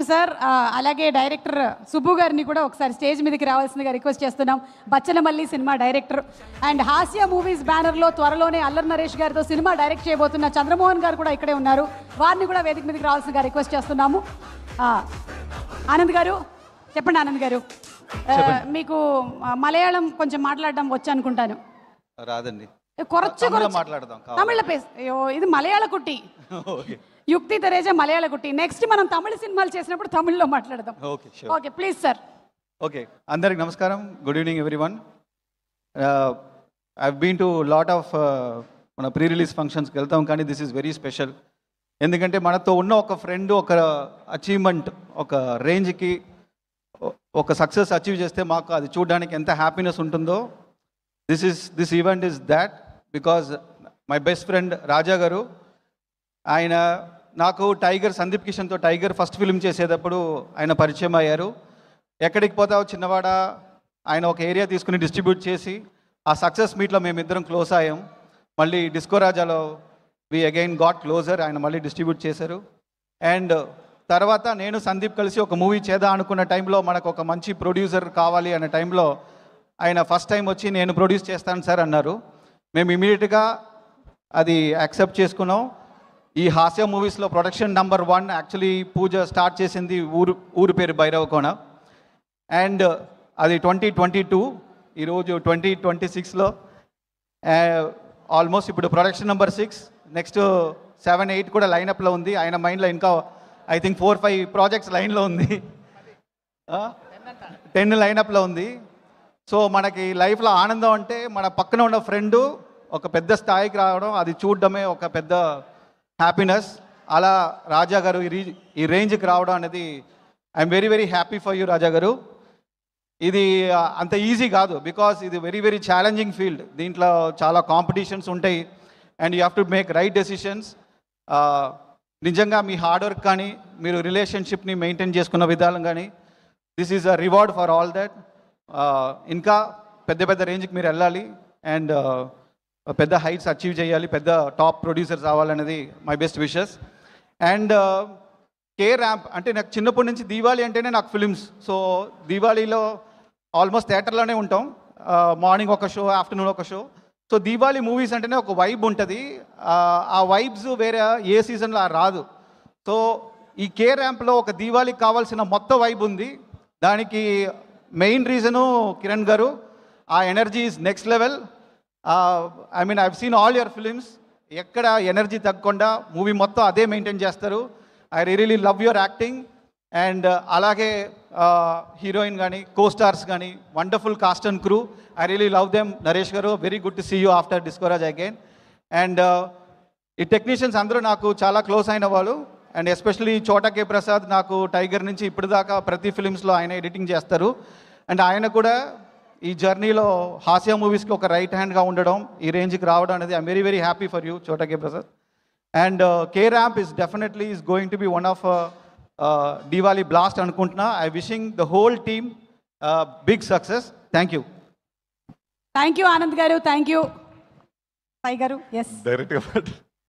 Sir. అలాగే director Subbu గారిని కూడా ఒకసారి స్టేజ్ మీదకి రావాల్సిందిగా రిక్వెస్ట్ చేస్తున్నాం. బచ్చలమల్లి సినిమా డైరెక్టర్ అండ్ హాస్య మూవీస్ బ్యానర్లో త్వరలోనే అల్లరి నరేష్ గారితో సినిమా డైరెక్ట్ చేయబోతున్న చంద్రమోహన్ గారు కూడా ఇక్కడే ఉన్నారు. వారిని కూడా వేదిక మీదకి రావాల్సిందిగా రిక్వెస్ట్ చేస్తున్నాము. ఆనంద్ గారు చెప్పండి. ఆనంద్ గారు, మీకు మలయాళం కొంచెం మాట్లాడడం వచ్చు అనుకుంటాను. రాదండి, మాట్లాడదాం. తమిళ ఇది మలయాళ కుట్టి యుక్తి తెరేజా మలయాళ కుట్టి. నెక్స్ట్ మనం తమిళ సినిమాలు చేసినప్పుడు తమిళ్లో మాట్లాడదాం. Okay please sir. ఓకే, అందరికి నమస్కారం. Good evening everyone. I been to lot of మన ప్రీ రిలీజ్ ఫంక్షన్స్కి వెళ్తాం, కానీ దిస్ ఈజ్ వెరీ స్పెషల్. ఎందుకంటే మనతో ఉన్న ఒక ఫ్రెండ్ ఒక అచీవ్మెంట్ ఒక రేంజ్కి ఒక సక్సెస్ అచీవ్ చేస్తే మాకు అది చూడడానికి ఎంత హ్యాపీనెస్ ఉంటుందో, this event is that. Because my best friend Raja గారు, ఆయన నాకు సందీప్ కిషన్తో టైగర్ ఫస్ట్ ఫిల్మ్ చేసేటప్పుడు ఆయన పరిచయం అయ్యారు. ఎక్కడికి పోతావు చిన్నవాడ, ఆయన ఒక ఏరియా తీసుకుని డిస్ట్రిబ్యూట్ చేసి ఆ సక్సెస్ మీట్లో మేమిద్దరం క్లోజ్ అయ్యాం. మళ్ళీ డిస్కో రాజాలో వి అగైన్ గాట్ క్లోజర్, ఆయన మళ్ళీ డిస్ట్రిబ్యూట్ చేశారు. అండ్ తర్వాత నేను సందీప్ కలిసి ఒక మూవీ చేద్దాం అనుకున్న టైంలో మనకు ఒక మంచి ప్రొడ్యూసర్ కావాలి అనే టైంలో ఆయన ఫస్ట్ టైం వచ్చి నేను ప్రొడ్యూస్ చేస్తాను సార్ అన్నారు. మేము ఇమీడియట్గా అది యాక్సెప్ట్ చేసుకున్నాం. ఈ హాస్య మూవీస్లో ప్రొడక్షన్ నెంబర్ 1 యాక్చువల్లీ పూజ స్టార్ట్ చేసింది ఊరు పేరు భైరవకోన. అండ్ అది 2022, ఈరోజు 2026లో ఆల్మోస్ట్ ఇప్పుడు ప్రొడక్షన్ నెంబర్ 6, నెక్స్ట్ 7, 8 కూడా లైనప్లో ఉంది. ఆయన మైండ్లో ఇంకా ఐ థింక్ 4, 5 ప్రాజెక్ట్స్ లైన్లో ఉంది, 10 లైనప్లో ఉంది. సో మనకి లైఫ్లో ఆనందం అంటే మన పక్కన ఉన్న ఫ్రెండు ఒక పెద్ద స్థాయికి రావడం, అది చూడడమే ఒక పెద్ద హ్యాపీనెస్. అలా రాజా గారు ఈ రేంజ్కి రావడం అనేది I'm very very happy for you Raja గారు. ఇది అంత ఈజీ కాదు, బికాస్ ఇది వెరీ వెరీ ఛాలెంజింగ్ ఫీల్డ్. దీంట్లో చాలా కాంపిటీషన్స్ ఉంటాయి and you have to make right decisions. నిజంగా మీ హార్డ్ వర్క్ కానీ మీరు రిలేషన్షిప్ని మెయింటైన్ చేసుకున్న విధానం కానీ this is a reward for all that. ఇంకా పెద్ద పెద్ద రేంజ్కి మీరు వెళ్ళాలి అండ్ పెద్ద హైట్స్ అచీవ్ చేయాలి, పెద్ద టాప్ ప్రొడ్యూసర్స్ అవ్వాలనేది my best wishes. And K ramp అంటే నాకు చిన్నప్పటి నుంచి దీవాలి అంటేనే నాకు ఫిలిమ్స్. సో దీవాళీలో ఆల్మోస్ట్ థియేటర్లోనే ఉంటాం, మార్నింగ్ ఒక షో, ఆఫ్టర్నూన్ ఒక షో. సో దీవాళీ మూవీస్ అంటేనే ఒక వైబ్ ఉంటుంది. ఆ వైబ్స్ వేరే ఏ సీజన్లో రాదు. సో ఈ కే ర్యాంప్లో ఒక దీవాళీకి కావాల్సిన మొత్తం వైబ్ ఉంది. దానికి మెయిన్ రీజను కిరణ్ గారు. ఆ energy is next level. I mean I've seen all your films, ఎక్కడ ఎనర్జీ తగ్గకుండా మూవీ మొత్తం అదే మెయింటైన్ చేస్తారు. I really love your acting. And అలాగే హీరోయిన్ కానీ కో స్టార్స్ కానీ wonderful cast and crew. I really love them. Naresh garu, very good to see you after Disco Raja again. And ఈ technicians అందరూ నాకు చాలా క్లోజ్ అయిన వాళ్ళు. అండ్ ఎస్పెషలీ చోటా కే ప్రసాద్ నాకు టైగర్ నుంచి ఇప్పటిదాకా ప్రతి ఫిలిమ్స్లో ఆయన ఎడిటింగ్ చేస్తారు. అండ్ ఆయన కూడా ఈ జర్నీలో హాస్య మూవీస్కి ఒక రైట్ హ్యాండ్గా ఉండడం, ఈ రేంజ్కి రావడం అనేది I'm very very happy for you Chota K Prasad. And K ramp is definitely is going to be one of Diwali blast అనుకుంటున్నా. I wishing the whole team big success. Thank you. Thank you Anand గారు. Thank you Sai గారు. Yes డైరెక్ట్గా